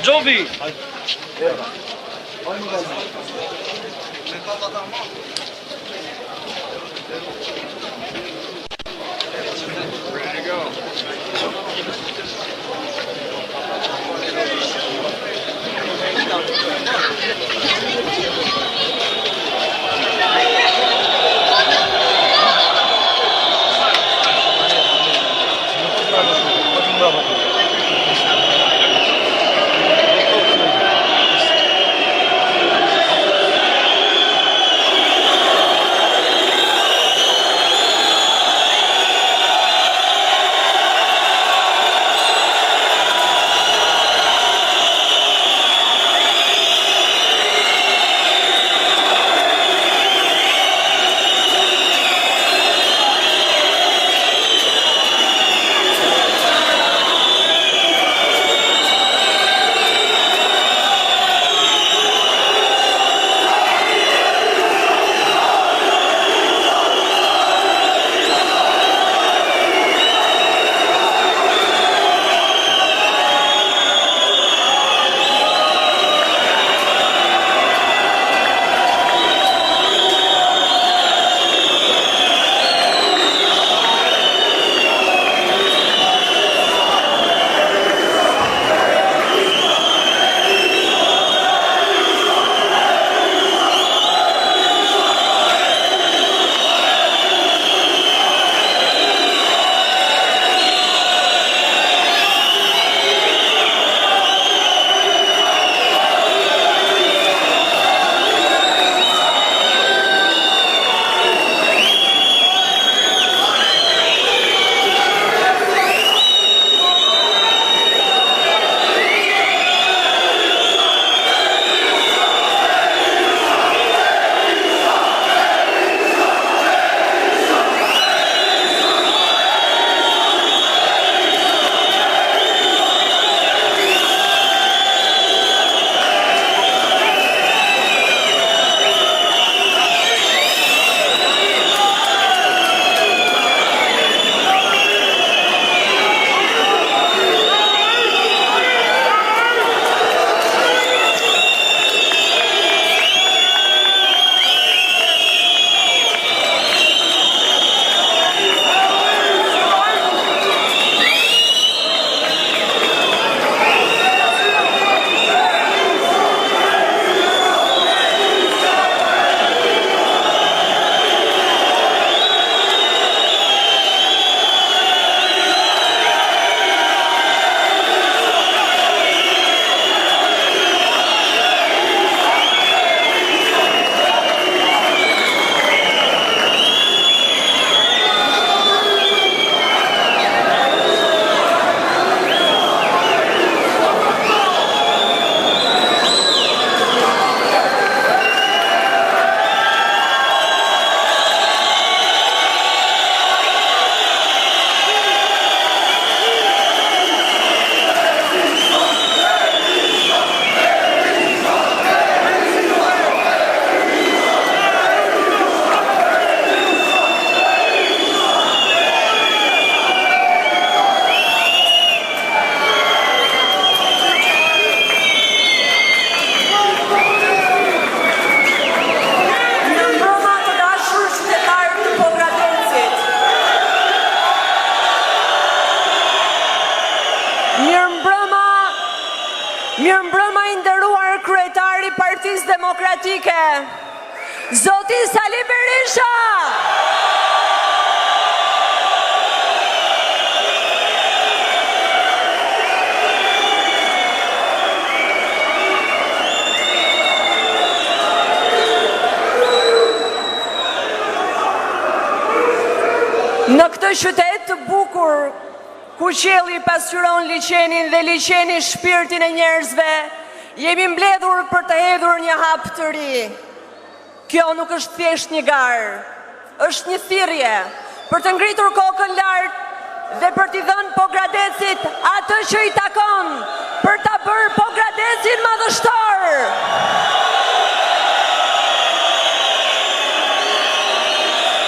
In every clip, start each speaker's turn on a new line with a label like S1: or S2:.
S1: Gjobi!
S2: Mirëmbrëma i nderuar kryetari i Partisë Demokratike, Zoti Sali Berisha. Në këtë qytet të bukur, ku qielli pasqyron liçenin dhe liçeni shpirtin e njerëzve, jemi mbledhur për të hedhur një hap të ri. Kjo nuk është thjesht një garë, është një thirrje për të ngritur kokën lart dhe për t'i dhënë Pogradecit atë që i takon, për ta bërë Pogradecin madhështor.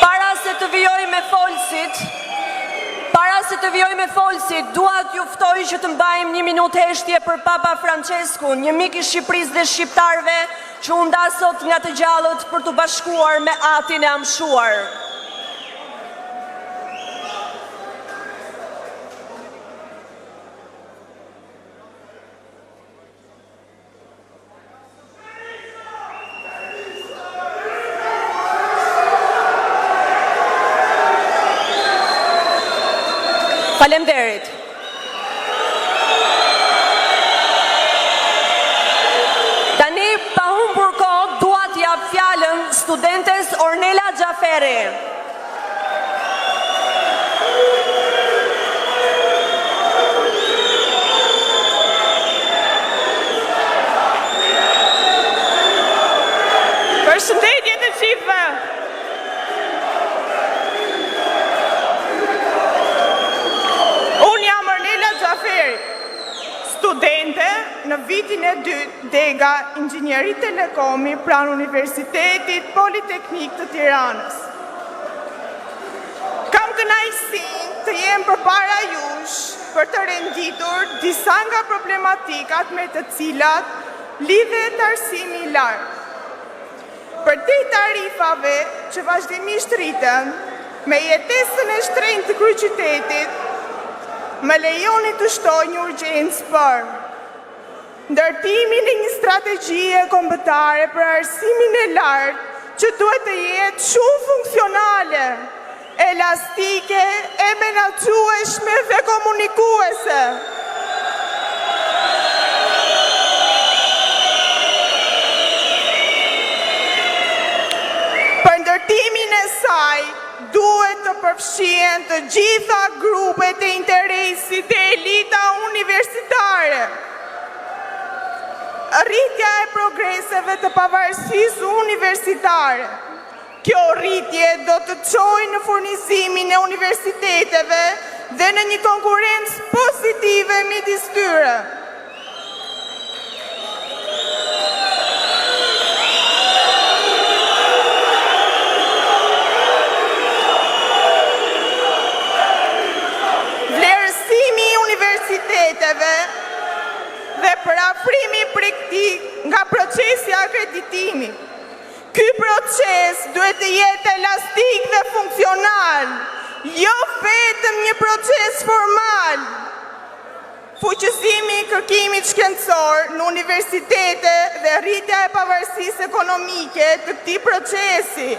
S2: Para se të vijoj me folësit, para se të vjoj me folësit, dua t'ju ftoj që të mbajmë 1 minutë heshtje për Papa Francesku, një mik i Shqipërisë dhe shqiptarëve që u nda sot nga të gjallët për të bashkuar me atin e amshuar. Faleminderit. Tani pa humbur kohë dua t'i jap fjalën studentes Ornela Xhaferi.
S1: Përshëndetje të gjithëve. Studente në vitin e 2 dega Inxhinieri Telekomi pranë Universitetit Politeknik të Tiranës. Kam kënaqësinë të jem përpara jush për të renditur disa nga problematikat me të cilat lidhet arsimi i lartë. Përdej tarifave që vazhdimisht rriten me jetesën e shtrenjtë të kryeqytetit, më lejoni të shtoj një urgjencë për ndërtimin e një strategjie kombëtare për arsimin e lartë që duhet të jetë shumë funksionale, elastike, e menaxhueshme dhe komunikuese. Për ndërtimin e saj, duhet të përfshihen të gjitha grupet e interesit e elita universitare. Rritja e progreseve të pavarësisë universitare. Kjo rritje do të çojë në furnizimin e universiteteve dhe në një konkurrencë pozitive midis tyre. Dhe parafrimi praktik nga procesi akreditimi. Ky proces duhet të jetë elastik dhe funksional, jo vetëm një proces formal. Fuqësimi i kërkimit shkencor në universitete dhe rritja e pavarësisë ekonomike të këtij procesi.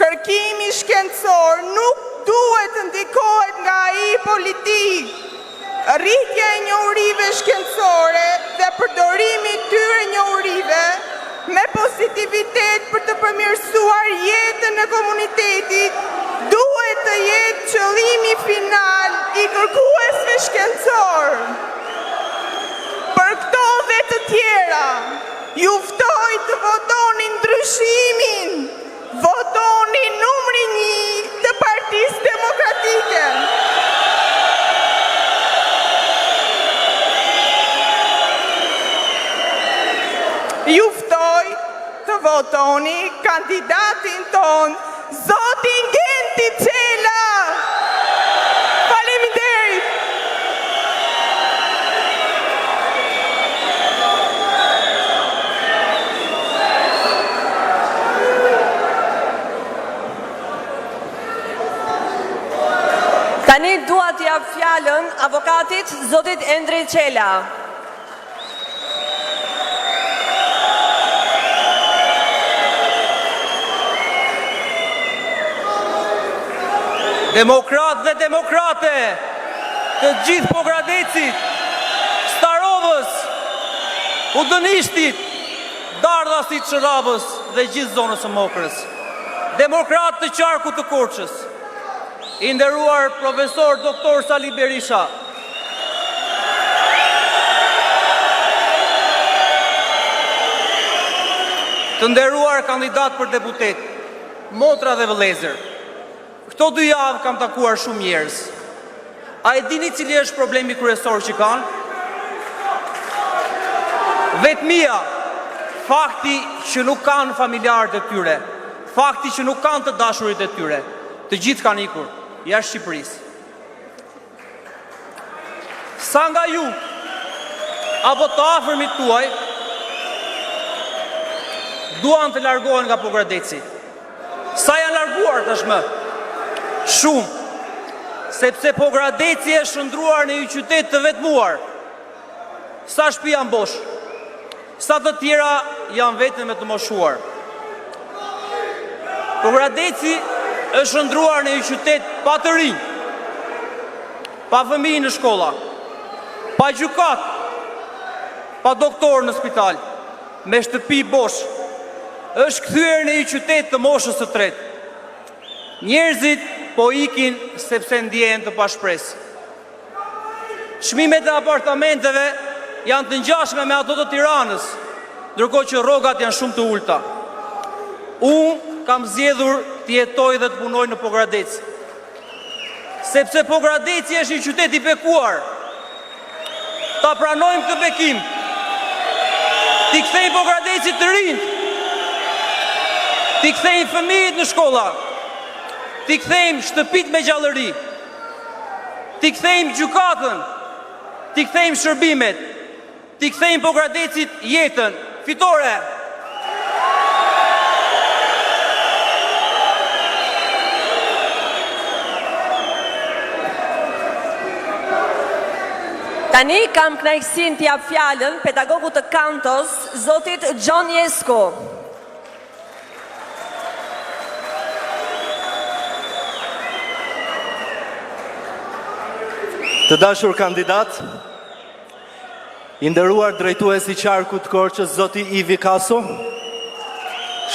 S1: Kërkimi shkencor nuk duhet të ndikohet nga ai politik. Rritja e njohurive shkencore dhe përdorimi i tyre njohurive me pozitivitet për të përmirësuar jetën e komunitetit duhet të jetë qëllimi final i kërkuesve shkencor. Për këto dhe të tjera, ju ftoj të votoni ndryshimin, votoni numri 1 të Partisë Demokratike. Ju ftoj të votoni kandidatin ton, zotin Genti Çela. Faleminderit.
S2: Tani dua t'i jap fjalën avokatit zotit Endri Çela.
S3: Demokrat dhe demokrate të gjithë Pogradecit, Starovës, Udënishtit, Dardhasit, Shërabës dhe gjithë zonës së Mokrës. Demokrat të qarkut të Korçës, i nderuar profesor doktor Sali Berisha. Të nderuar kandidat për deputet, motra dhe vëllezër. Këto 2 javë kam takuar shumë njerëz. A e dini cili është problemi kryesor që kanë? Vetmia, fakti që nuk kanë familjarët e tyre, fakti që nuk kanë të dashurit e tyre, të gjithë kanë ikur jashtë Shqipërisë. sa nga ju apo të afërmit tuaj duan të largohen nga Pogradeci. Sa janë larguar tashmë? Shumë. Sepse Pogradeci është shndruar në një qytet të vetmuar. Sa shtëpi janë bosh, sa të tjera janë vetëm e të moshuar. Pogradeci është shndruar në një qytet pa të rinj, pa fëmijë në shkolla, pa gjykat, pa doktor në spital, me shtëpi bosh. Është kthyer në një qytet të moshës së tretë. Njerëzit po ikin sepse ndjehen të pashpresë. Çmimet e apartamenteve janë të ngjashme me ato të Tiranës, ndërkohë që rrogat janë shumë të ulta. Unë kam zgjedhur të jetoj dhe të punoj në Pogradec. Sepse Pogradeci është një qytet i bekuar. Ta pranojmë këtë bekim. Ti kthejmë Pogradecit të rinj. Ti kthejmë fëmijët në shkolla. Ti kthejmë shtëpit me gjallëri. Ti kthejmë gjykatën. Ti kthejmë shërbimet. Ti kthejmë Pogradecit jetën. Fitore!
S2: Tani kam kënaqësinë t'jap fjalën pedagogut të Kantos, zotit Gjon Jesko.
S4: Të dashur kandidat, i nderuar drejtues i qarkut Korçës, zoti Ivi Kaso,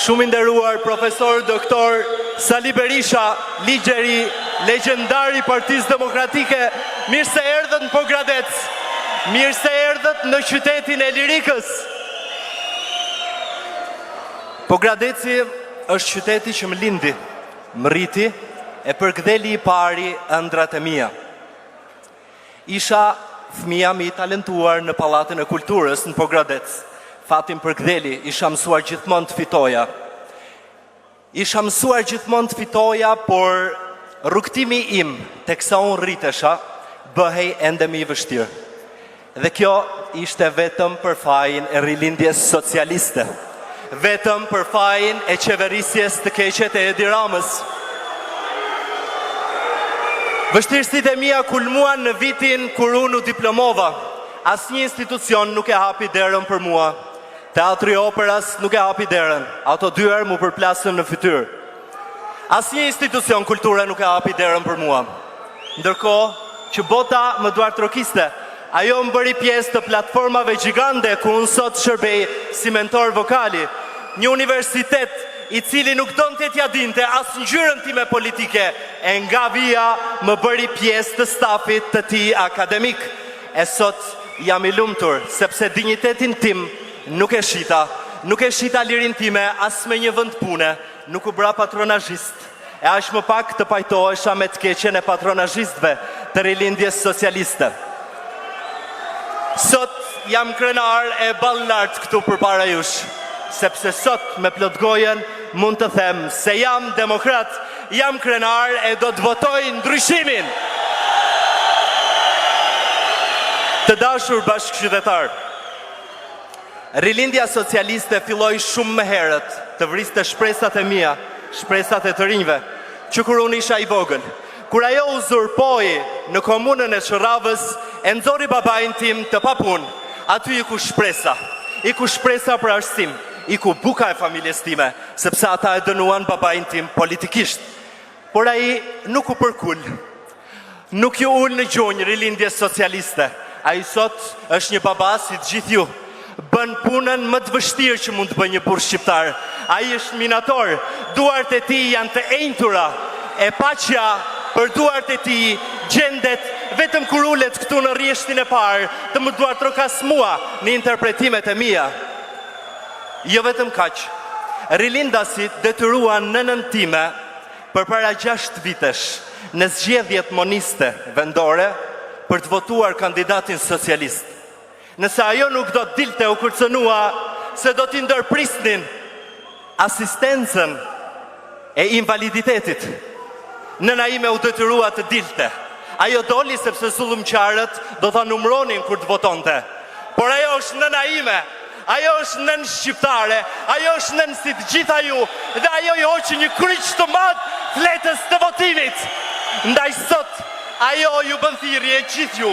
S4: shumë i nderuar profesor doktor Sali Berisha, ligjeri, legjendari Partisë Demokratike, mirë se erdhët në Pogradec, mirë se erdhët në qytetin e lirikës. Pogradeci është qyteti që më lindi, më rriti, e përktheli i pari ëndrat e mia. Isha fëmia më i talentuar në Pallatin e Kulturës në Pogradec. Fatin përktheli, isha mësuar gjithmonë të fitoja. Isha mësuar gjithmonë të fitoja, por rrugtimi im teksa unë rritesha bëhej ende më i vështirë. Dhe kjo ishte vetëm për fajin e rilindjes socialiste, vetëm për fajin e qeverisjes të keqet e Edi Ramës. Vështirësitë e mia kulmuan në vitin kur unë u diplomova. Asnjë institucion nuk e hapi derën për mua. Teatri i Operës nuk e hapi derën. Ato dyer mu përplasën në fytyrë. Asnjë institucion kulture nuk e hapi derën për mua. Ndërkohë që bota më duartrokiste, ajo më bëri pjesë të platformave gjigande ku unë sot shërbej si mentor vokali. Një universitet i cili nuk donte t'ja dinte as ngjyrën time politike, e nga vija më bëri pjesë të stafit të tij akademik. E sot jam i lumtur, sepse dinjitetin tim nuk e shita lirin time as me një vend pune, nuk u bra patronazhist, e aq më pak të pajtohesha me të keqen e patronazhistëve të rilindjes socialiste. Sot jam krenar e ballart këtu përpara jush, sepse sot me plot gojen mund të them se jam demokrat, jam krenar e do të votoj ndryshimin. Të dashur bashkëqytetar, rilindja socialiste filloi shumë më herët të vriste shpresat e mia, shpresat e të rinjve, që kur unë isha i vogël. Kur ajo uzurpoi në komunën e Shëravës, e nxori babain tim të papun, aty i ku shpresa për arsim, i ku buka e familjes time, sepse ata e dënuan babain tim politikisht. Por ai nuk u përkul, nuk ju ul në gjunjë rilindjes socialiste. Ai sot është një baba si të gjithë ju, bën punën më të vështirë që mund të bëjë një burr shqiptar. Ai është minator, duart e tij janë të enjtura, e paqja për duart e tij gjendet vetëm kur ulet këtu në rrjeshtin e parë të më duartrokas mua në interpretimet e mia. Jo vetëm kaq, rilindasit detyruan nënën time përpara 6 vitesh në zgjedhjet moniste vendore për të votuar kandidatin socialist. Nëse ajo nuk do të dilte, u kërcënua se do t'i ndërprisnin asistencën e invaliditetit. Nëna ime u detyrua të dilte. Ajo doli sepse zullumqtarët do ta numëronin kur të votonte. Por ajo është nëna ime, ajo është nën shqiptare, ajo është nën si të gjitha ju, dhe ajo i hoqi një kryq të madh fletës të votimit. Ndaj sot, ajo ju bën thirrje gjithë ju,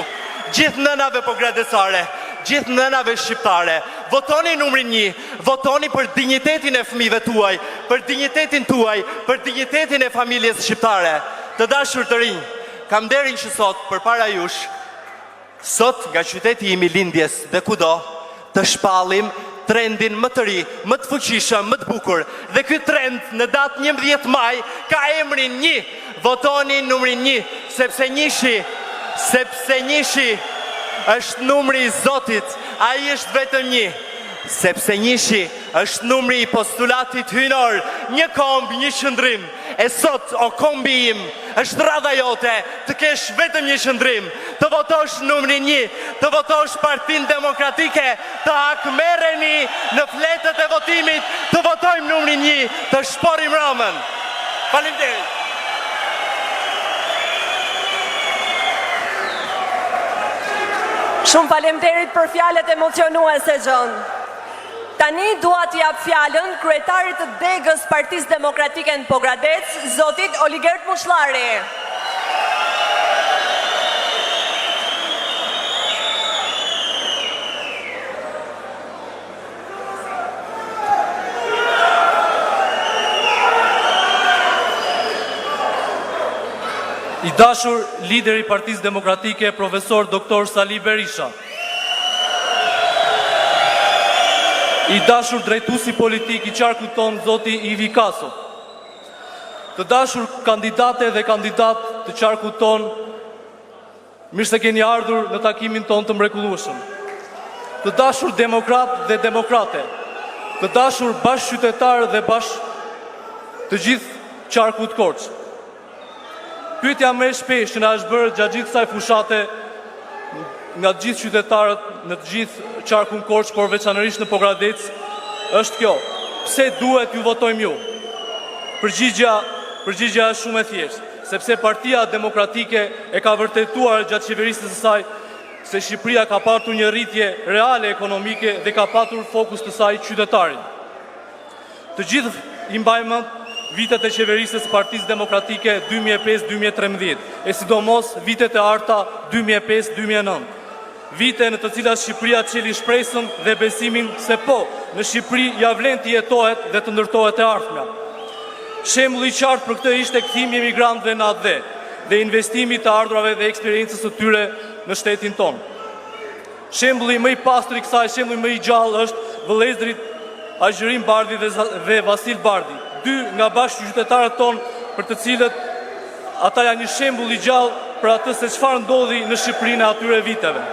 S4: gjithë nënave progradesare, gjithë nënave shqiptare. Votoni numrin 1, votoni për dinjitetin e fëmijëve tuaj, për dinjitetin tuaj, për dinjitetin e familjes shqiptare. Të dashur të rinj, kam nderin që sot përpara jush, sot nga qyteti im i lindjes dhe kudo, të shpallim trendin më të ri, më të fuqishëm, më të bukur. Dhe ky trend në datë 11 maj ka emrin 1. Votoni numrin 1, sepse njëshi është numri i Zotit, ai është vetëm 1. Sepse njëshi është numri i postulatit hynor, një komb, një qëndrim. E sot, o kombi im, është radha jote të kesh vetëm një qëndrim, të votosh numrin 1, të votosh Partinë Demokratike, të hakmerreni në fletët e votimit, të votojmë numrin 1, të shporim Ramën. Faleminderit.
S2: Shumë faleminderit për fjalët emocionuese, John. Tani dua t'i jap fjalën kryetarit të degës Partisë Demokratike në Pogradec, zotit Oligert Mushllari.
S3: I dashur lideri i Partisë Demokratike, profesor Dr. Sali Berisha. I dashur drejtuesi politik i qarkut ton, zoti Ivi Kaso. Të dashur kandidate dhe kandidat të qarkut ton, mirë se keni ardhur në takimin ton të mrekullueshëm. Të dashur demokrat dhe demokrate, të dashur bashkëqytetar dhe të gjithë qarkut Korç. Pyetja më e shpeshtë që na është bërë gjatë gjithë kësaj fushate nga të gjithë qytetarët në të gjithë qarkun Korç, por veçanërisht në Pogradec, është kjo: pse duhet ju votojmë ju? Përgjigjja është shumë e thjeshtë, sepse Partia Demokratike e ka vërtetuar gjatë qeverisjes së saj se Shqipëria ka patur një rritje reale ekonomike dhe ka patur fokus të saj qytetarin. Të gjithë i mbajmë mend vitet e qeverisjes së Partisë Demokratike 2005-2013, e sidomos vitet e arta 2005-2009. Vite në të cilat Shqipëria qeli shpresën dhe besimin se po, në Shqipëri ja vlen të jetohet dhe të ndërtohet e ardhmja. Shembulli i qartë për këtë ishte kthimi i emigrantëve në AD dhe investimi të ardhurave dhe eksperiencës së tyre në shtetin tonë. Shembulli më i pastër i kësaj, shembulli më i gjallë është vëllezërit Agjërim Bardhi dhe Vasil Bardhi, dy nga bashkëqytetarët tonë për të cilët ata janë një shembull i gjallë për atë se çfarë ndodhi në Shqipërinë e atyre viteve.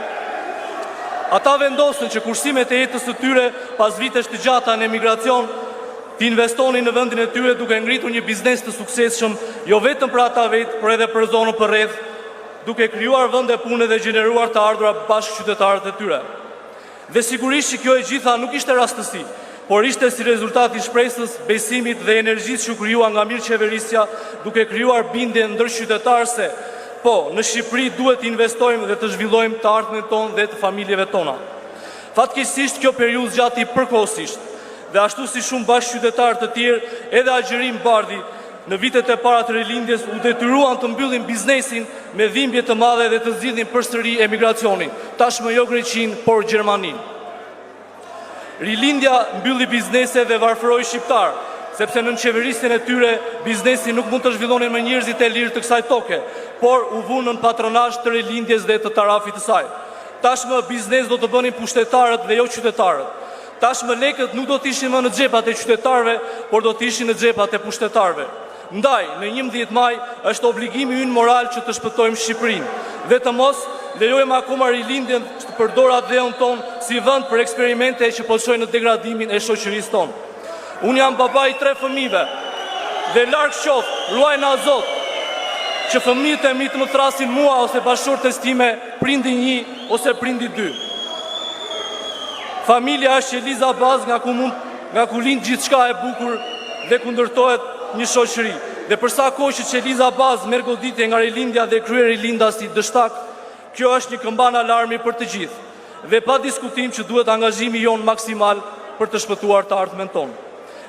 S3: Ata vendosën që kursimet e jetës së tyre pas vitesh të gjata në emigracion të investonin në vendin e tyre duke ngritur një biznes të suksesshëm, jo vetëm për ata vetë, por edhe për zonën përreth, duke krijuar vende pune dhe gjeneruar të ardhura bashkëqytetarët e tyre. Dhe sigurisht që kjo e gjitha nuk ishte rastësi, por ishte si rezultat i shpresës, besimit dhe energjisë që krijua nga mirëqeverisja, duke krijuar bindje ndërqytetar se po, në Shqipëri duhet të investojmë dhe të zhvillojmë të ardhmen tonë dhe të familjeve tona. Fatkeqësisht kjo periudhë zgjati përkohësisht, dhe ashtu si shumë bashkëqytetarë të tjerë, edhe Agjërim Bardhi në vitet e para të rilindjes u detyruan të mbyllin biznesin me dhimbje të madhe dhe të zgjidhin përsëri emigracionin, tashmë jo Greqinë, por Gjermaninë. Rilindja mbylli biznese dhe varfëroi shqiptar, sepse në qeverisjen e tyre biznesi nuk mund të zhvillonin me njerëzit e lirë të kësaj toke, por u vunën patronazh të rilindjes dhe të tarafit të saj. Tashmë biznes do të bënin pushtetarët dhe jo qytetarët. Tashmë lekët nuk do të ishin më në xhepat e qytetarëve, por do të ishin në xhepat e pushtetarëve. Ndaj, në 11 maj është obligimi ynë moral që të shpëtojmë Shqipërinë, dhe të mos lejojmë akoma rilindjen të përdor adheun ton si vend për eksperimente që po çojnë në degradimin e shoqërisë tonë. Unë jam baba i 3 fëmijëve dhe larg qoftë, luaj na Zot, që fëmijët e mi të më thrasin mua ose bashkëshortes time prindi 1 ose prindi 2. Familja është qeliza bazë nga ku lind gjithçka e bukur dhe ku ndërtohet një shoqëri. Dhe përsa kohë që Qeliza Baz merr goditje nga rilindja dhe kryer rilinda si dështak, kjo është një këmban alarmi për të gjithë. Dhe pa diskutim që duhet angazhimi jon maksimal për të shpëtuar të ardhmen tonë.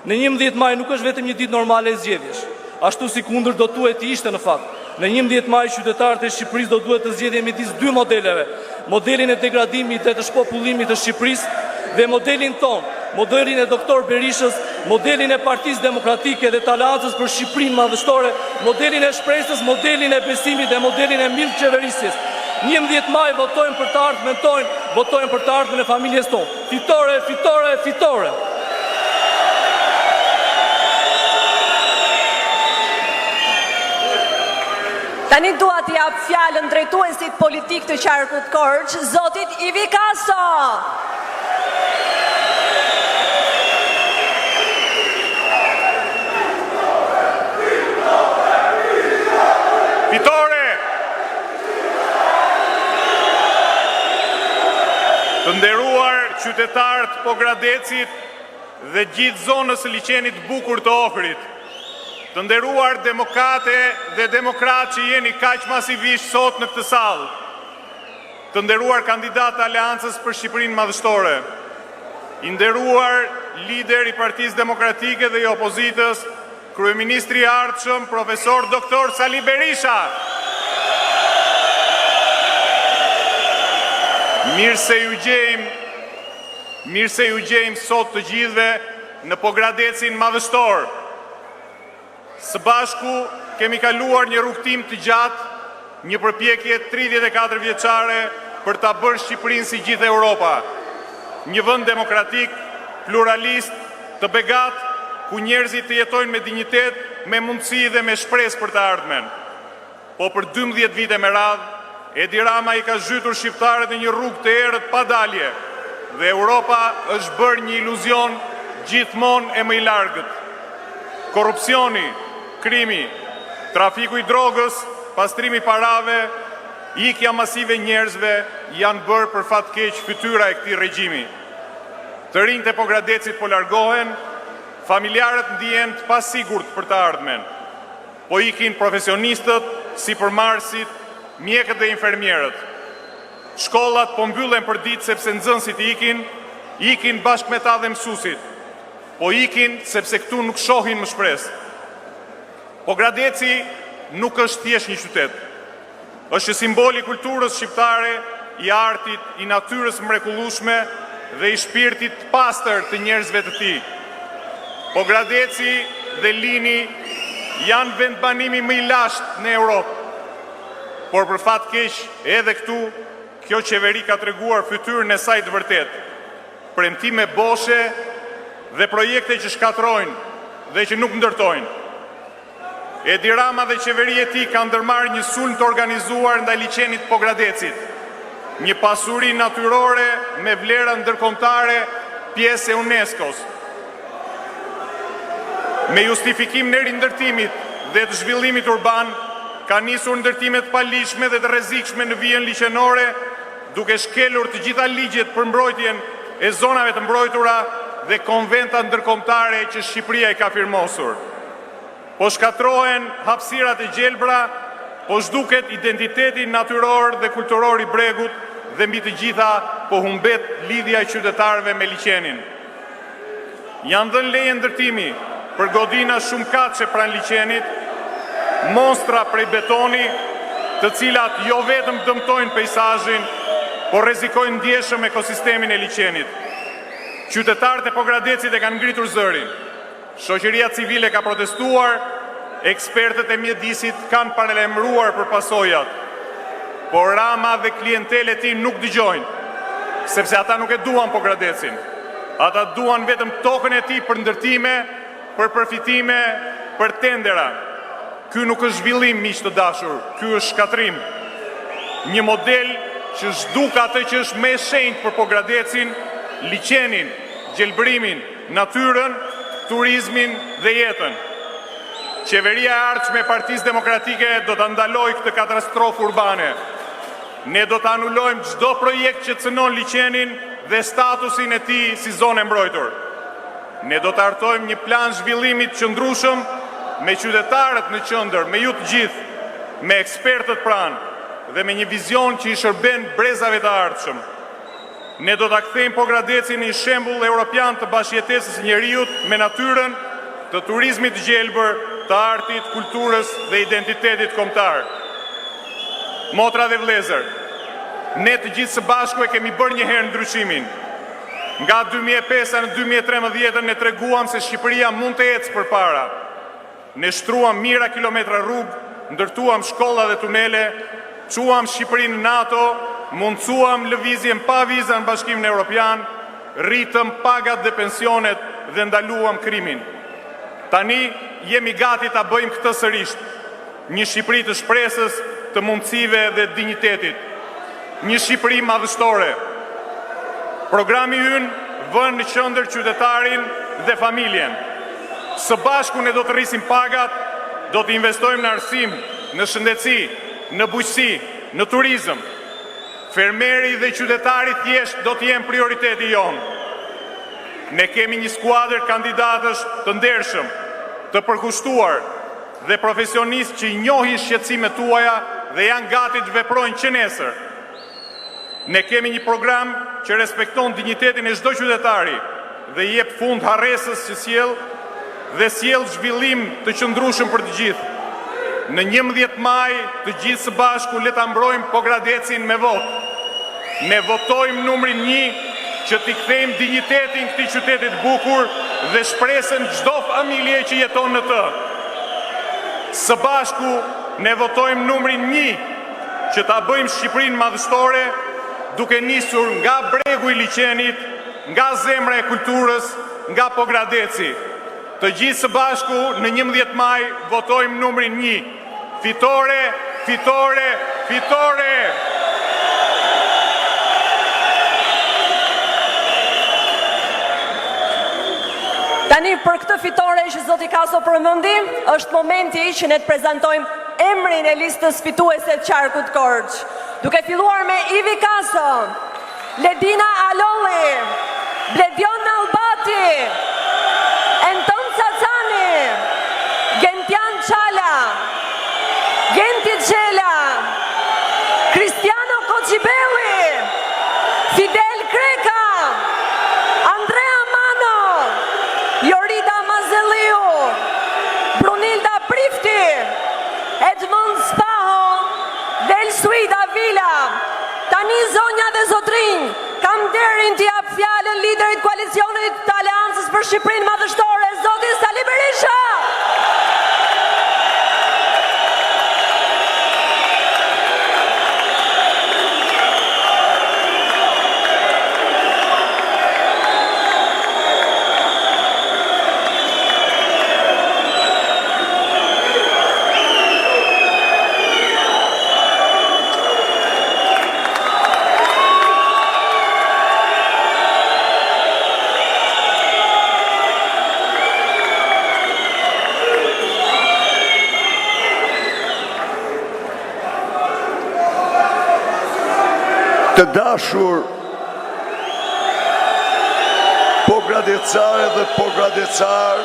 S3: Në 11 maj nuk është vetëm një ditë normale e zgjedhjesh, ashtu si kundër do duhet të ishte në fakt. Në 11 maj qytetarët e Shqipërisë do duhet të zgjedhin midis dy modeleve, modelin e degradimit dhe të shpopullimit të Shqipërisë dhe modelin tonë, modelin e doktor Berishës, modelin e Partisë Demokratike dhe të Aleancës për Shqipërinë Madhështore, modelin e shpresës, modelin e besimit dhe modelin e mirëqeverisjes. 11 maj votojmë për të ardhmen tonë, votojmë për të ardhmen e familjes tonë. Fitore, fitore, fitore.
S2: Tani dua t'i jap fjalën drejtuesit politik të qarkut Korç, zotit Ivi Kaso.
S5: Fitore! Të nderuar qytetarët Pogradecit dhe gjithë zonës së liçenit bukur të Ohrit, të nderuar demokrate dhe demokratë që jeni kaq masivisht sot në këtë sallë, të nderuar kandidat të Aleancës për Shqipërinë Madhështore, i nderuar lider i Partisë Demokratike dhe i opozitës, kryeministri i ardhshëm, profesor doktor Sali Berisha. Mirë se ju gjejmë sot të gjithëve në Pogradecin Madhështor. Së bashku kemi kaluar një rrugtim të gjatë, një përpjekje 34 vjeçare për ta bërë Shqipërinë si gjithë Europa. Një vend demokratik, pluralist, të begat, ku njerëzit të jetojnë me dinjitet, me mundësi dhe me shpresë për të ardhmen. Po për 12 vite me radhë, Edi Rama i ka zhytur shqiptarët në një rrugë të errët pa dalje, dhe Europa është bërë një iluzion gjithmonë e më i largët. Korrupsioni, krimi, trafiku i drogës, pastrimi parave, ikja masive njerëzve janë bërë për fat keq fytyra e këtij regjimi. Të rinjtë e Pogradecit po largohen, familjarët ndihen të pasigurt për të ardhmen. Po ikin profesionistët, sipërmarrësit, mjekët dhe infermierët. Shkollat po mbyllen për ditë sepse nxënësit ikin bashkë me ta dhe mësuesit. Po ikin sepse këtu nuk shohin më shpresë. Pogradeci nuk është thjesht një qytet. Është simbol i kulturës shqiptare, i artit, i natyrës mrekullueshme dhe i shpirtit të pastër të njerëzve të tij. Pogradeci dhe Lini janë vendbanimi më i lashtë në Europë. Por për fat keq, edhe këtu, kjo qeveri ka treguar fytyrën e saj të vërtetë. Premtime boshe dhe projekte që shkatrojnë dhe që nuk ndërtojnë. Edi Rama dhe qeveria e tij kanë ndërmarrë një sulm të organizuar ndaj liçenit Pogradecit. Një pasuri natyrore me vlera ndërkombëtare, pjesë e UNESCO-s. Me justifikim në rindërtimit dhe të zhvillimit urban, ka nisur ndërtimet palishme dhe të rrezikshme në vijën liçenore, duke shkelur të gjitha ligjet për mbrojtjen e zonave të mbrojtura dhe konventa ndërkombëtare që Shqipëria i ka firmosur. Po shkatrohen hapësirat e gjelbra, po zhduket identiteti natyror dhe kulturor i bregut dhe mbi të gjitha po humbet lidhja e qytetarëve me liçenin. Janë dhënë leje ndërtimi për godina shumë katëshe pranë liçenit, monstra prej betoni, të cilat jo vetëm dëmtojnë peizazhin, por rrezikojnë ndjeshëm ekosistemin e liçenit. Qytetarët e Pogradecit e kanë ngritur zërin. Shoqëria civile ka protestuar, ekspertët e mjedisit kanë paralajmëruar për pasojat. Por Rama dhe klientelet e tij nuk dëgjojnë, sepse ata nuk e duan Pogradecin. Ata duan vetëm tokën e tij për ndërtime, për përfitime, për tendera. Ky nuk është zhvillim, miq të dashur, ky është shkatrim. Një model që zhduk atë që është më e shenjtë për Pogradecin, liçenin, gjelbrimin, natyrën, turizmin dhe jetën. Qeveria e ardhshme e Partisë Demokratike do ta ndalojë këtë katastrofë urbane. Ne do ta anulojmë çdo projekt që cënon liçenin dhe statusin e tij si zonë e mbrojtur. Ne do të hartojmë një plan zhvillimit qëndrueshëm me qytetarët në qendër, me ju të gjithë, me ekspertët pranë dhe me një vizion që i shërben brezave të ardhshëm. Ne do ta kthejmë Pogradecin në një shembull evropian të bashkëjetesës së njerëzit me natyrën, të turizmit të gjelbër, të artit, kulturës dhe identitetit kombëtar. Motra dhe vëllezër, ne të gjithë së bashku e kemi bërë një herë ndryshimin. Nga 2005 në 2013 ne treguam se Shqipëria mund të ecë përpara. Ne shtruam mijëra kilometra rrugë, ndërtuam shkolla dhe tunele, çuam Shqipërinë në NATO, mundsuam lëvizjen pa viza në Bashkimin Evropian, rritëm pagat dhe pensionet dhe ndaluam krimin. Tani jemi gati ta bëjmë këtë sërish. Një Shqipëri të shpresës, të mundësive dhe dinjitetit. Një Shqipëri madhështore. Programi ynë vën në qendër qytetarin dhe familjen. Së bashku ne do të rrisim pagat, do të investojmë në arsim, në shëndetësi, në bujqësi, në turizëm. Fermeri dhe qytetari thjesht do të jenë prioriteti jonë. Ne kemi një skuadër kandidatësh të ndershëm, të përkushtuar dhe profesionistë që i njohin shqetësimet tuaja dhe janë gati të veprojnë që nesër. Ne kemi një program që respekton dinjitetin e çdo qytetari dhe jep fund harresës që sjell dhe sjell zhvillim të qëndrueshëm për të gjithë. Në 11 maj të gjithë së bashku le ta mbrojmë Pogradecin me votë. Ne votojmë numrin 1 që t'i kthejmë dinjitetin këtij qyteti të bukur dhe shpresën çdo familje që jeton në të. Së bashku ne votojmë numrin 1 që ta bëjmë Shqipërinë madhështore, duke nisur nga bregu i liçenit, nga zemra e kulturës, nga Pogradeci. Të gjithë së bashku në 11 maj votojmë numrin 1. Fitore, fitore, fitore!
S2: Tani për këtë fitore që zoti Kaso përmendi, është momenti që ne të prezantojmë emrin e listës fituese të qarkut Korç. Duke filluar me Ivi Kaso, Ledina Alolli, Bledion Albati, Enton Cacani, Gentian Çala, Genti Xhela, Cristiano Kocibelli, Fidel Kreka, Andrea Mano, Jorida Mazeliu, Brunilda Prifti, Edmund Spaho, Del Suida Vila. Tani zonja dhe zotrinj, kam derin t'i jap fjalën liderit koalicionit të Aleancës për Shqipërinë Madhështore, zoti Sali Berisha.
S6: Të dashur Pogradecare dhe Pogradecar,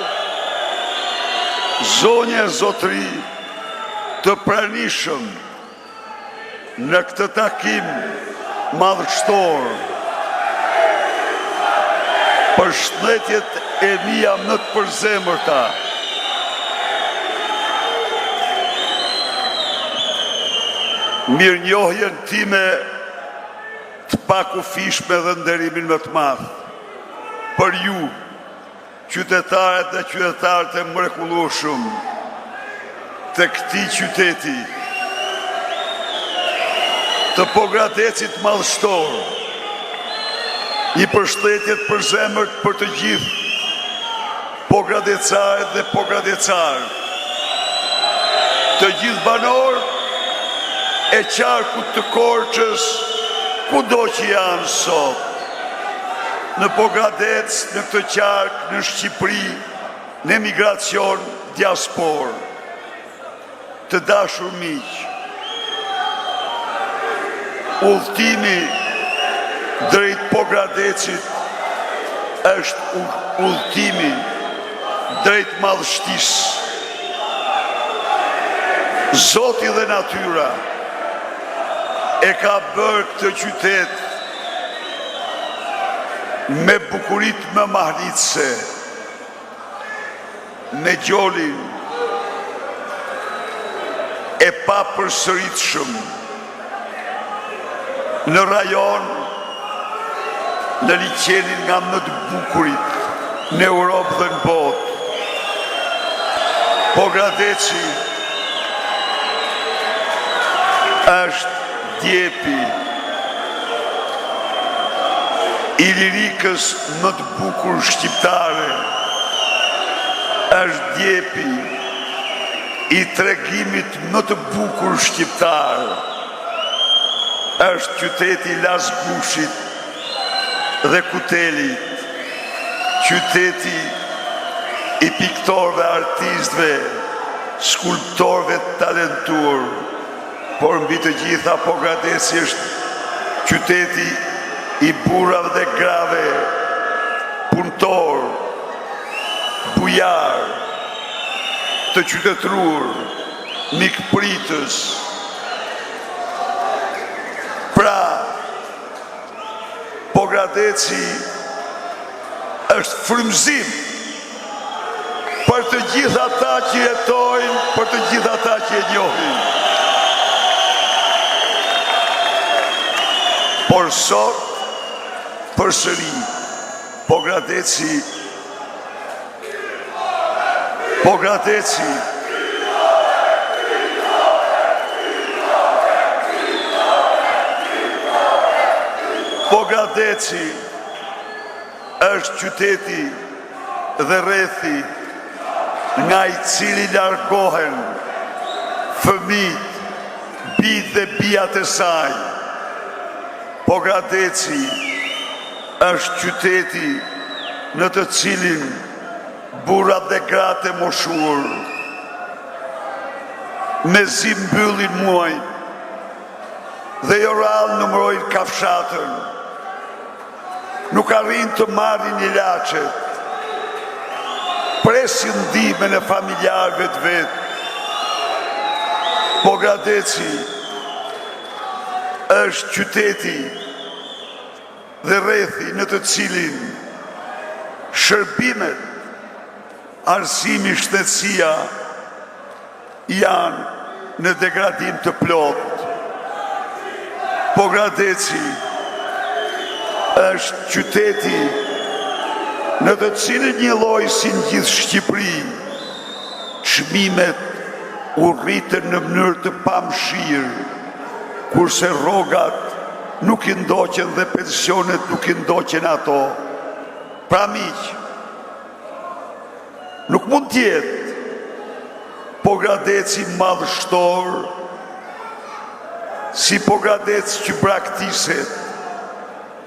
S6: zonje zotri të pranishëm në këtë takim madhështor, përshëndetjet e mia më të përzemërta. Mirënjohjen time të pakufishme dhe nderimin më të madh për ju, qytetarët dhe qytetarët e mrekullueshëm të këtij qyteti, të Pogradecit madhështor. Një përshëndetje të përzemërt për të gjithë Pogradecarët dhe Pogradecarët, të gjithë banorët e qarkut të Korçës, kudo që janë sot, në Pogradec, në këtë qark, në Shqipëri, në emigracion, diaspor. Të dashur miq, udhëtimi drejt Pogradecit është udhëtimi drejt madhështisë, Zoti dhe natyra e ka bërë këtë qytet me bukurit më mahnitse, në gjolin e pa përsëritshëm në rajon, në liqenin nga më të bukurit në Europë dhe në botë. Pogradeci është djepi i lirikës më të bukur shqiptare, është djepi i tregimit më të bukur shqiptar, është qyteti i Lasgushit dhe Kutelit, qyteti i piktorëve, artistëve, skulptorëve talentuar, por mbi të gjitha Pogradeci është qyteti i burrave dhe grave, punëtor, bujar, të qytetruar, mikpritës. Pra, Pogradeci është frymëzim për të gjitha ata që jetojnë, për të gjitha ata që e njohin. Por sot, përsëri, Pogradeci është qyteti dhe rrethi nga i cili largohen fëmijët, bijtë dhe bijat e saj. Pogradeci është qyteti në të cilin burrat dhe gratë e moshur me zi mbyllin muajin dhe jo rrallë numërojnë kafshatën, nuk arrin të marrin ilaçet, presin ndihmën e familjarëve të vet. Pogradeci është qyteti dhe rrethi në të cilin shërbimet, arsimi, shëndetësia janë në degradim të plot. Pogradeci është qyteti në të cilin një lloj si në gjithë Shqipëri, çmimet u rritën në mënyrë të pamshirë, kurse rrogat nuk i ndoqen dhe pensionet nuk i ndoqen ato. Pra miq, nuk mund tjetë Pogradeci madhështor si Pogradeci që braktiset,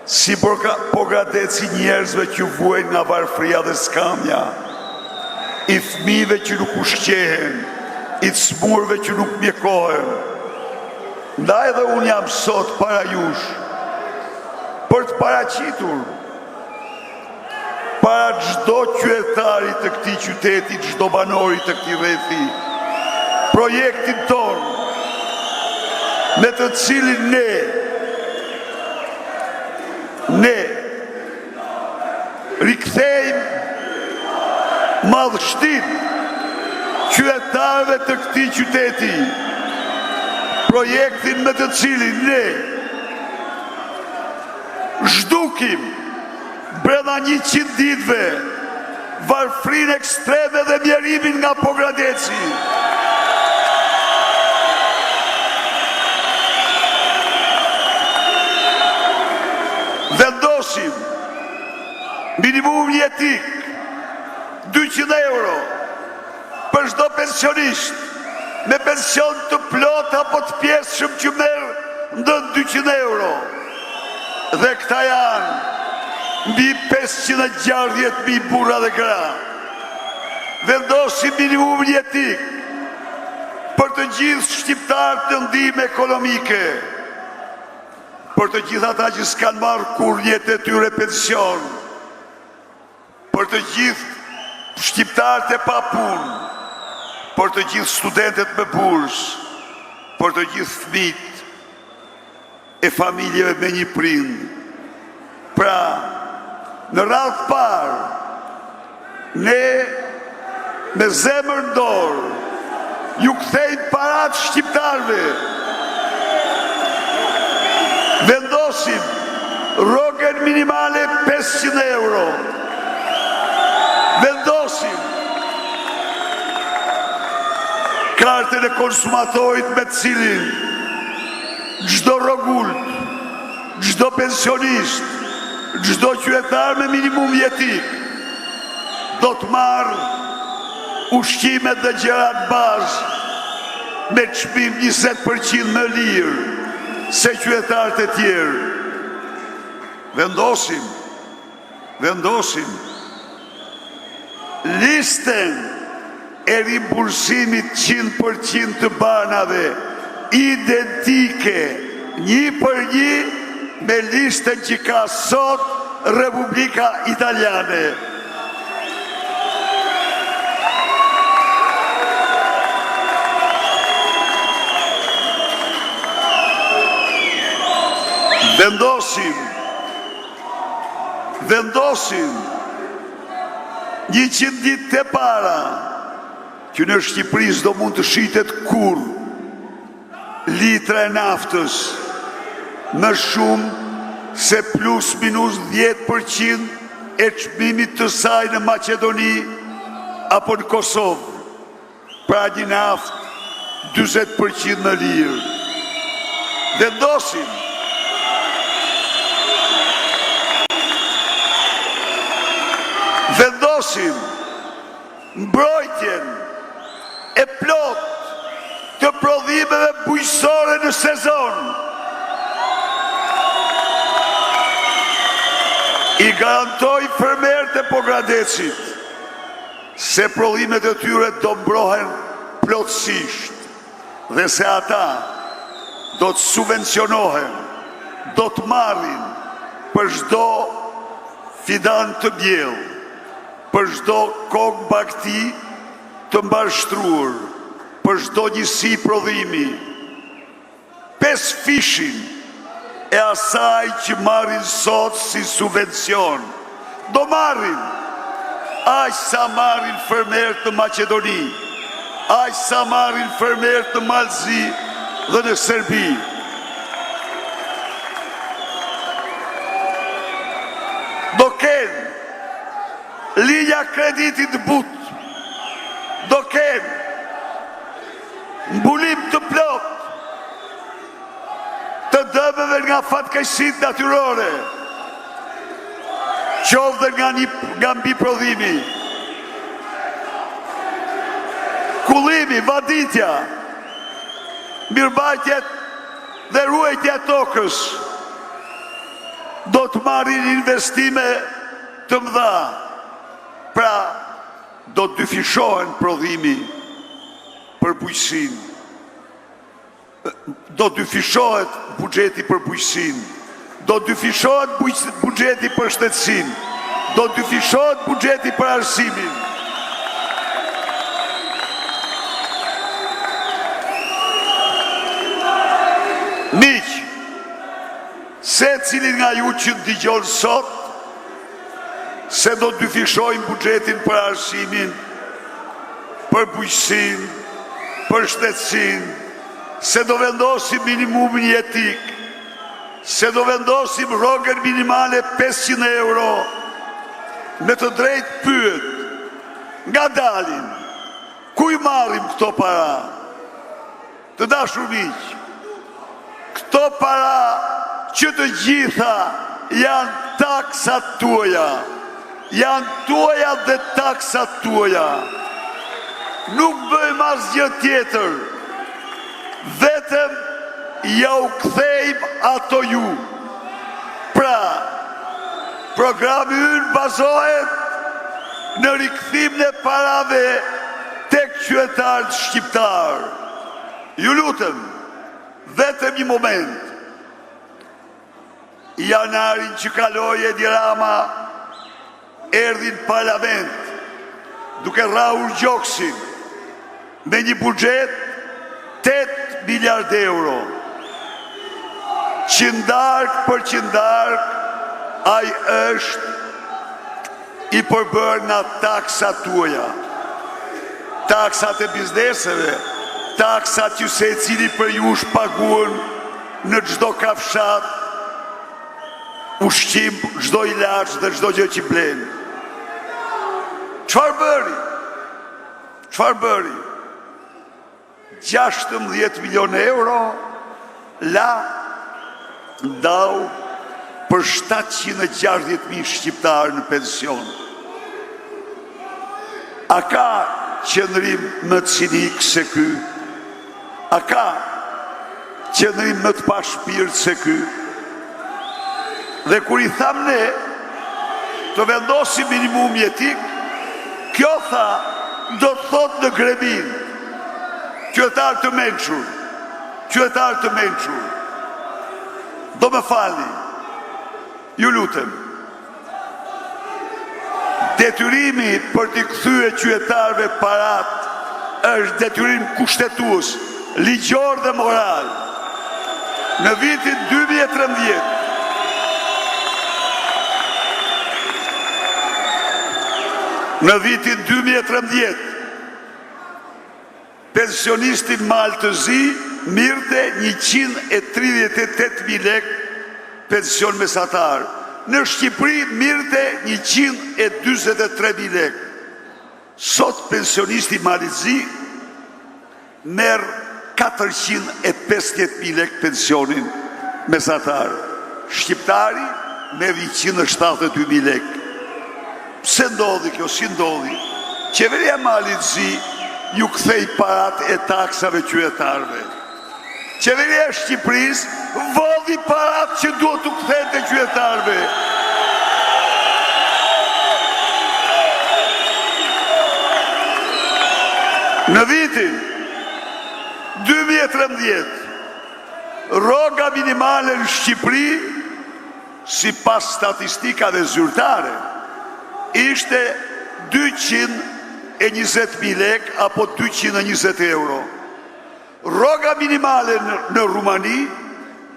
S6: si Pogradeci njerëzve që vuajnë nga varfëria dhe skamja, i fëmijëve që nuk ushqehen, i të smurve që nuk mjekohen. Ndaj dhe unë jam sot para jush për të paraqitur para çdo qytetari të këtij qyteti, çdo banori të këtij rrethi, projektin ton me të cilin ne rikthejmë madhështinë qytetarëve të këtij qyteti, projektin me të cilin ne zhdukim brenda 100 ditëve varfërinë ekstreme dhe mjerimin nga Pogradeci. Vendosim minimum jetik 200 euro për çdo pensionist me pension të plot apo të pjesëshëm që merr ndër 200 euro. Dhe këta janë mbi 560.000 burra dhe gra. Vendosim minimum jetik për të gjithë shqiptarët në ndihmë ekonomike, për të gjithë ata që s'kan marrë kur jetë e tyre pension, për të gjithë shqiptarët e pa punë, për të gjithë studentët me bursë, të gjithë fëmijët e familjeve me një prind. Pra, në radhë parë, ne me zemër në dorë ju kthejmë parat shqiptarve. Vendosim rrogën minimale 500 euro. Vendosim kartën e konsumatorit me cilin çdo rrogult, çdo pensionist, çdo qytetar me minimum jetik do të marrë ushqimet dhe gjërat bazë me çmim 20% më lirë se qytetarët e tjerë. Vendosim listën e rimbursimit 100% të banave identike, 1:1 me listën që ka sot Republika Italiane. Vendosim 100 ditë të para që në Shqipëri s'do mund të shitet kur litra e naftës më shumë se plus minus 10% e çmimit të saj në Maqedoni apo në Kosovë. Pra një naftë 40% më lirë. Vendosim mbrojtjen e plot të prodhimeve bujqësore në sezon. I garantoj fermerët e Pogradecit se prodhimet e tyre do mbrohen plotësisht dhe se ata do të subvencionohen, do të marrin për çdo fidan të bjellë, për çdo kokë bakti të mbashtruar, për çdo njësi prodhimi, 5 fishin e asaj që marrin sot si subvencion, do marrin aq sa marrin fermerët në Maqedoni, aq sa marrin fermerët në Malzi dhe në Serbi. Do kenë linja kreditit but, do kenë mbulim të plot të dëmeve nga fatkeqësitë natyrore, qoftë nga mbi prodhimi, kullimi, vaditja, mirëmbajtjet dhe ruajtja e tokës do të marrin investime të mëdha. Pra, do të dyfishohen prodhimi për bujqësinë, do të dyfishohet buxheti për bujqësinë, do të dyfishohet buxheti për shtetësinë, do të dyfishohet buxheti për arsimin. Miq, secili nga ju që dëgjon sot se do të dyfishojnë buxhetin për arsimin, për bujqësinë, për shtetësinë, se do vendosim minimumin jetik, se do vendosim rrogën minimale 500 euro, me të drejtë pyet, nga dalin, ku i marrim këto para? Të dashur miq, këto para që të gjitha janë taksat tuaja, janë tuaja dhe taksat tuaja. Nuk bëjmë asgjë tjetër, vetëm ja u kthejmë ato ju. Pra, programi ynë bazohet në rikthimin e parave tek qytetarët shqiptar. Ju lutem, vetëm një moment. Janarin që kaloi Edi Rama erdhi në parlament duke rrahur gjoksin me një buxhet 8 miliard euro. Qindark për qindark, ai është i përbërë nga taksat tuaja. Taksat e bizneseve, taksat që se cili për ju shpaguën në gjdo kafshat, ushqim, gjdo ilaç dhe gjdo gjë që blenë. Qfar bëri? Qfar bëri? 16 milion euro la ndau për 760.000 shqiptarë në pension. A ka qëndrim më të cinik se ky? A ka qëndrim më të pa shpirt se ky? Dhe kur i tham ne të vendosim minimum jetik, kjo tha do të thot në gremin, qytetar të mençur, qytetar të mençur, do më falni, ju lutem, detyrimi për t'i kthye qytetarëve parat është detyrim kushtetues, ligjor dhe moral. Në vitin 2013, në vitin 2013, pensionistin Maltëzi mirte 138.000 lek pension mesatar. Në Shqipëri mirte 143.000 lek. Sot pensionisti Maltëzi merr 450.000 lek pensionin mesatar. Shqiptari merr 172.000 lek. Pse ndodhi kjo, si ndodhi? Qeveria Maltëzi ju kthej parat e taksave qytetarëve. Qeveria e Shqipërisë vodhi parat që duhet të kthejnë të qytetarëve. Në vitin 2013, rroga minimale në Shqipëri, sipas statistikave zyrtare, ishte 220.000 lek apo 220 euro. Rroga minimale në Rumani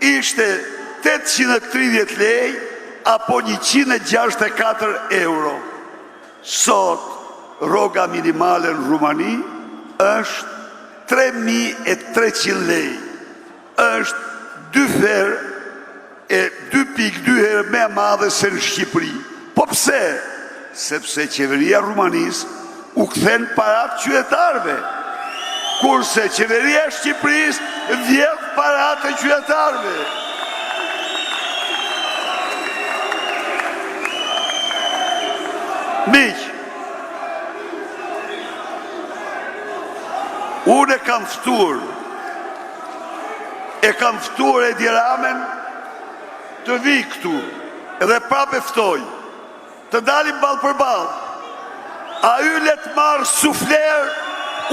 S6: ishte 830 lej apo 164 euro. Sot, rroga minimale në Rumani është 3.300 lej. është 2.2 herë me madhe se në Shqipëri. Po pse? Sepse qeveria Rumanisë u kthen parat qytetarëve, kurse qeveria e Shqipërisë vjedh parat e qytetarëve. Miq, unë e kam ftuar Edi Ramen të vi këtu, edhe prapë e ftoj të dalim ballë për ballë. A y le të marrë sufler,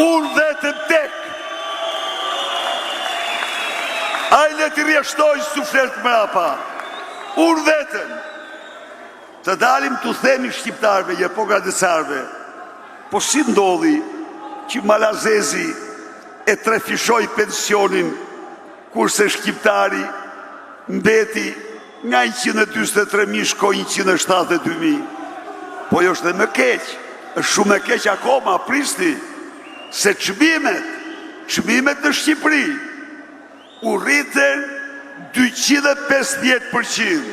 S6: unë dhe të tek. A y le të rjeshtoj sufler të mrapa, unë vetën. Të dalim të themi shqiptarve, je po gradesarve, po si ndodhi që Malazezi e trefishoj pensionin, kurse shqiptari mbeti nga 123.000 shkoj 172.000. Po jo është dhe më keq, është shumë e keq akoma, pristi, se çmimet në Shqipëri u rritën 250%.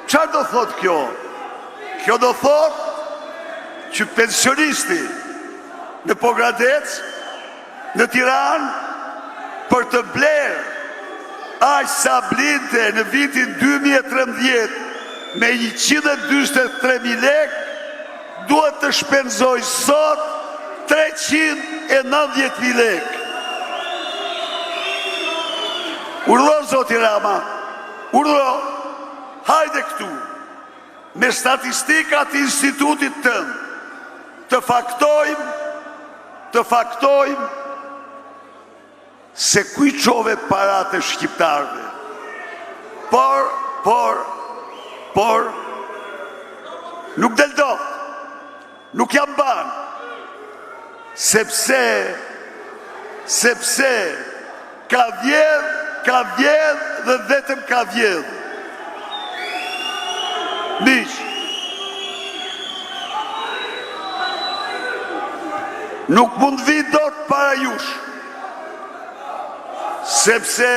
S6: Çfarë do thot kjo? Kjo do thot që pensionisti në Pogradec, në Tiranë, për të blerë aq sa blinte në vitin 2013 me 143.000 lek, duhet të shpenzoj sot 390.000 lek. Urdhro, zoti Rama, urdhro, hajde këtu, me statistikat institutit tënë, të faktojmë se kuj qove parat e shqiptarve. Por, nuk del do, nuk jam ban, sepse ka vjedh dhe vetëm ka vjedh. Miq, nuk mund vi dot para jush, sepse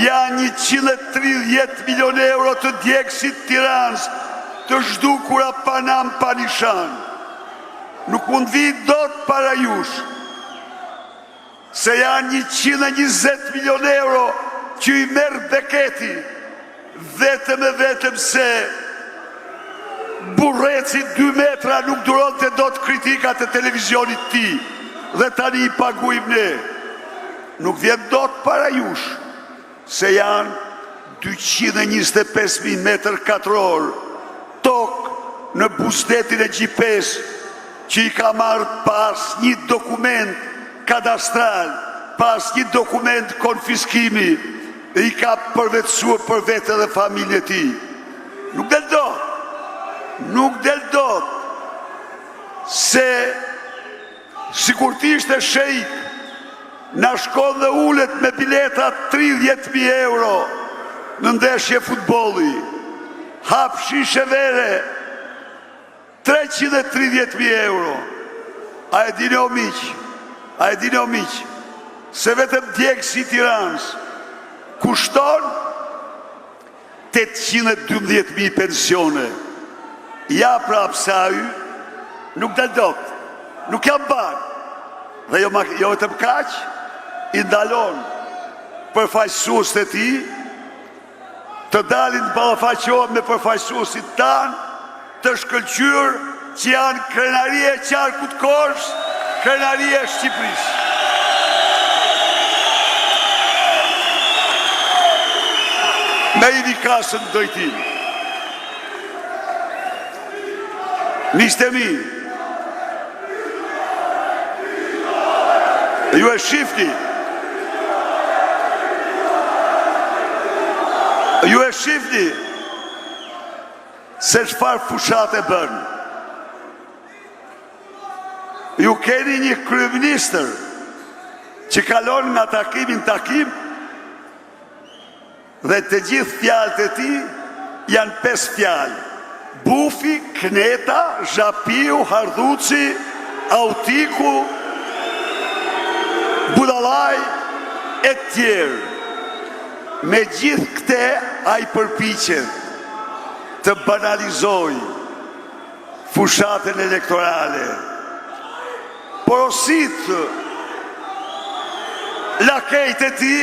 S6: janë 130 milion euro të djegësit Tiranës të zhdukura pa nam pa nishan. Nuk mund vi dot para jush, se janë 120 milion euro që i merë Beketi, vetëm se burreci 2 metra nuk duron të do të kritikat e televizionit ti, dhe tani i paguim ne. Nuk vjen do të para jush, se janë 225.000 metër katror tokë në bushtetin e Gjipes, që i ka marrë pas një dokument kadastral, pas një dokument konfiskimi, dhe i ka përvetësuar për vete dhe familje ti. Nuk del dot, se sikur ti ishte shejk, na shkon dhe ullet me bileta 30.000 euro në ndeshje futbolli, hap shishe vere 330.000 euro. A e dini o miq, se vetëm djegësi Tiranës kushton 812.000 pensione. Ja pra pse ai nuk del dot, nuk jam ban. Dhe jo vetëm kaq, i ndalon përfaqësuesit e tij të dalin të ballafaqohen me përfaqësuesit tanë të shkëlqyer që janë krenaria e qarkut Korç, krenaria e Shqipërisë. Me i vikasën dojtim. Miqtë e mi, ju e shifni se çfarë fushat e bën. Ju keni një kryeministër që kalon nga takimin takim dhe të gjithë fjalët e tij janë 5 fjalë: bufi, kneta, zhapiu, hardhuci, autiku, budallaj e tjerë. Me gjithë këte a i përpiqet të banalizoj fushatën elektorale. Porosit lakejt e ti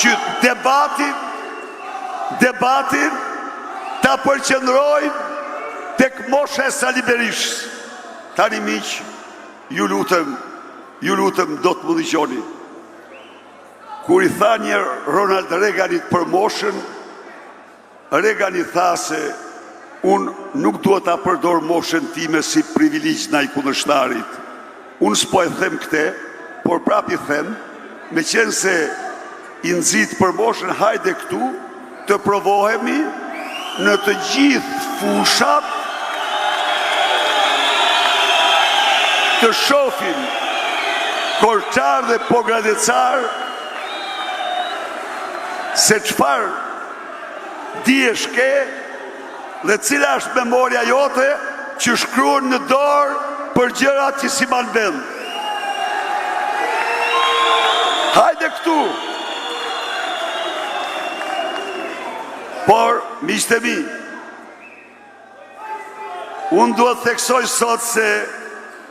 S6: që debatin ta përqendrojnë tek mosha e Sali Berishës. Tani miq, ju lutem do të më dëgjoni. Kur i tha një Ronald Reaganit për moshën, Reagani tha se unë nuk duhet ta përdor moshën time si privilegj ndaj kundërshtarit. Unë s'po e them këte, por prap i them, me qenë se i nxit për moshën, hajde këtu të provohemi në të gjithë fushat të shofin Korçar dhe Pogradecar se çfarë dihesh ke dhe cila është memoria jote që shkruan në dorë për gjërat që si ban vend. Hajde këtu. Por, miqtë e mi, unë duhet theksoj sot se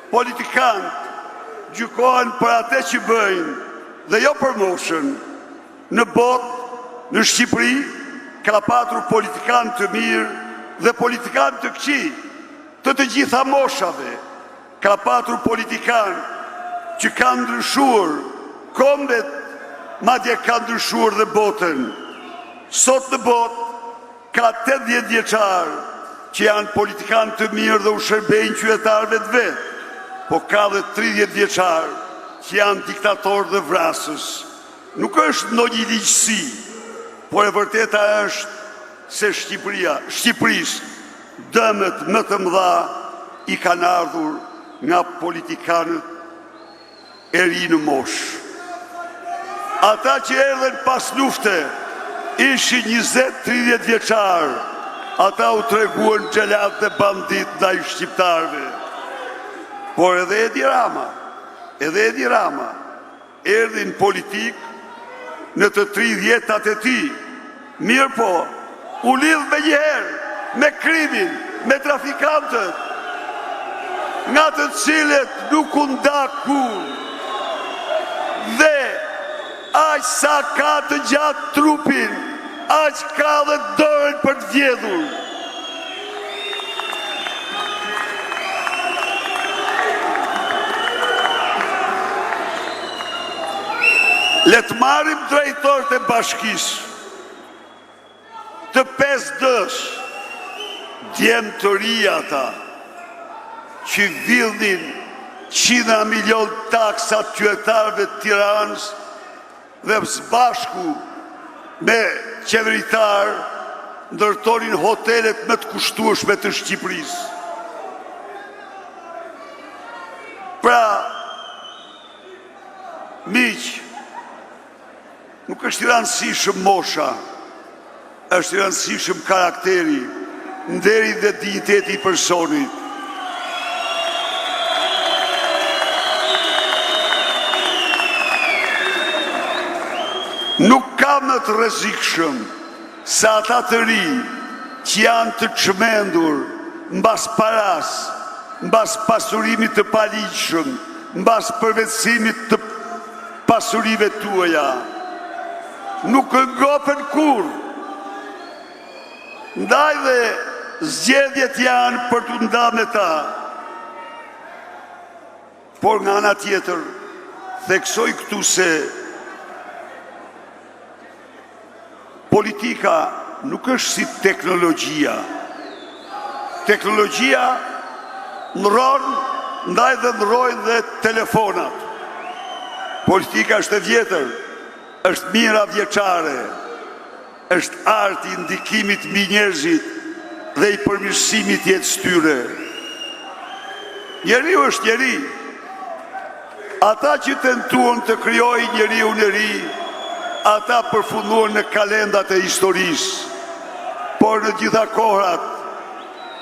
S6: politikanët gjykohen për atë që bëjnë dhe jo për moshën. Në botë, në Shqipëri, ka patur politikanë të mirë dhe politikanë të këqij, të gjitha moshave. Ka patur politikanë që kanë ndryshuar kombet, madje kanë ndryshuar dhe botën. Sot në botë ka 80 vjeçar që janë politikanë të mirë dhe u shërbejnë qytetarëve të vetë, po ka dhe 30 vjeçar që janë diktatorë dhe vrasës. Nuk është ndonjë ligjësi, por e vërteta është se Shqipërisë dëmet më të mëdha i kanë ardhur nga politikanët e ri në mosh. Ata që erdhen pas lufte, ishi 20-30 vjeçar, ata u treguan xhelat dhe bandit ndaj shqiptarve. Por edhe Edi Rama, erdhi në politik në të 30-tat e tij. Mirë po, u lidh me njëherë, me krimin, me trafikantët, nga të cilët nuk u nda kur. Dhe aq sa ka të gjatë trupin, aq ka dhe dorën për të vjedhur. Le të marrim drejtorët e bashkisë, të 5 dësh, djemë të ri ata, që vildin 100 milion taksat qytetarëve të Tiranës dhe së bashku me qeveritar ndërtonin hotelet më të kushtueshme të Shqipërisë. Pra, miq, nuk është i rëndësishëm mosha, është i rëndësishëm karakteri, nderi dhe digniteti i personit. Nuk ka më të rrezikshëm sa ata të ri që janë të çmendur mbas paras, mbas pasurimit të paligjshëm, mbas përvetësimit të pasurive tuaja. Nuk ngopen kur. Ndaj dhe zgjedhjet janë për të nda me ta. Por nga ana tjetër, theksoj këtu se politika nuk është si teknologjia. Teknologjia ndron, ndaj dhe ndrojnë dhe telefonat. Politika është e vjetër, është mira vjeçare, është arti i ndikimit mbi njerëzit dhe i përmirësimit jetës tyre. Njeriu është njeri. Ata që tentuan të krijojnë njeriu e ri, ata përfunduan në kalendat e historisë. Por në gjitha kohrat,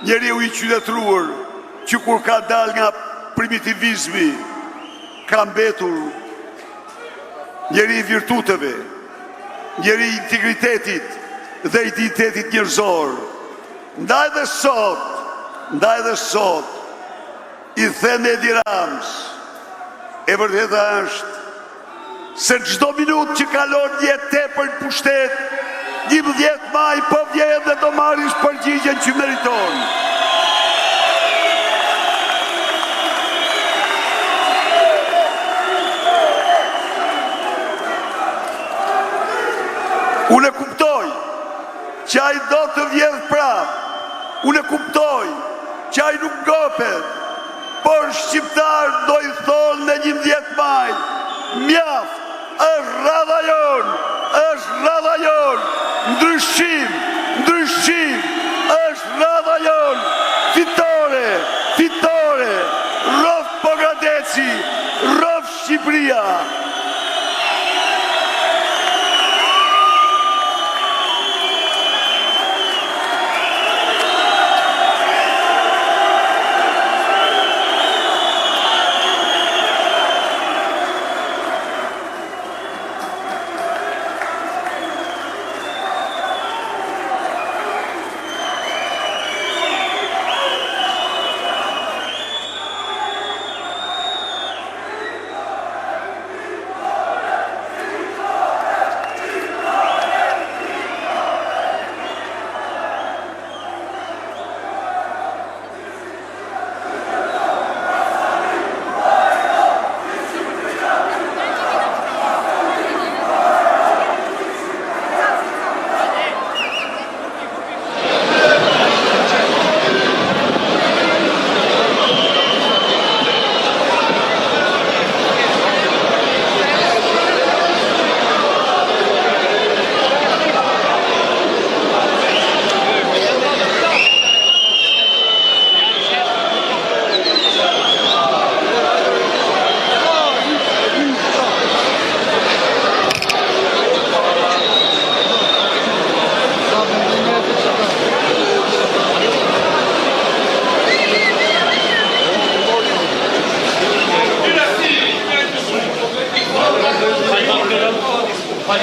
S6: njeriu i qytetëruar, që kur ka dal nga primitivizmi, ka mbetur njeri i virtuteve, njeri i integritetit dhe identitetit njerëzor. Ndaj dhe sot, i them Edi Ramës, e vërteta është se çdo minutë që kalon jetë tepër në pushtet, 11 maj po vjen dhe do marrish përgjigjen që meriton. Unë e kuptoj që ai do të vjedh prapë. Unë e kuptoj që ai nuk ngopet. Por shqiptar do i thonë në 11 maj, mjaft, është radha jon, është radha jon, ndryshim, është radha jon, fitore, rrof Pogradeci, rrof Shqipëria.
S7: Vai,